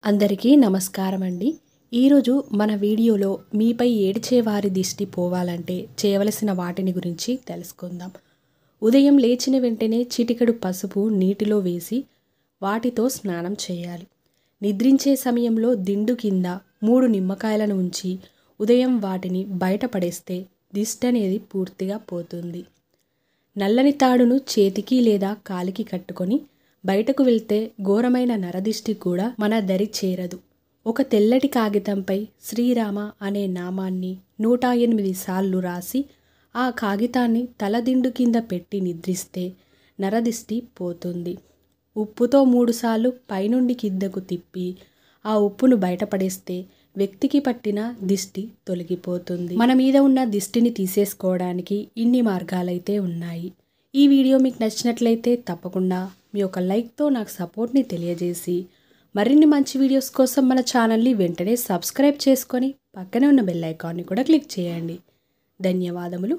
అందరికీ నమస్కారం అండి. ఈరోజు మన వీడియోలో మీపై ఏడ్చేవారి దిష్టి పోవాలంటే చేయవలసిన వాటిని గురించి తెలుసుకుందాం. ఉదయం లేచిన వెంటనే చిటికెడు పసుపు నీటిలో వేసి వాటితో స్నానం చేయాలి. నిద్రించే సమయంలో దిండు కింద 3 నిమ్మకాయలను ఉంచి ఉదయం వాటిని బయటపడేస్తే దిష్టి అనేది పూర్తిగా పోతుంది. నల్లని తాడును చేతికి లేదా కాలికి కట్టుకొని బయటకు వెళ్తే ఘోరమైన నరదిష్టి కూడా మన దరి చేరదు. ఒక తెల్లటి కాగితంపై శ్రీరామ అనే నామాన్ని 108 సార్లు రాసి ఆ కాగితాన్ని తలదిండు కింద పెట్టి నిద్రిస్తే నరదిష్టి పోతుంది. ఉప్పుతో 3 సార్లు పైనుండి కిందకు తిప్పి ఆ ఉప్పును బయటపడేస్తే వ్యక్తికి పట్టిన దిష్టి తొలగిపోతుంది. మన మీద ఉన్న దిష్టిని తీసేసుకోవడానికి ఇన్ని మార్గాలైతే ఉన్నాయి. ఈ వీడియో మీకు నచ్చినట్లయితే తప్పకుండా మీ యొక్క లైక్తో నాకు సపోర్ట్ని తెలియజేసి మరిన్ని మంచి వీడియోస్ కోసం మన ఛానల్ని వెంటనే సబ్స్క్రైబ్ చేసుకొని పక్కనే ఉన్న బెల్ ఐకాన్ని కూడా క్లిక్ చేయండి. ధన్యవాదములు.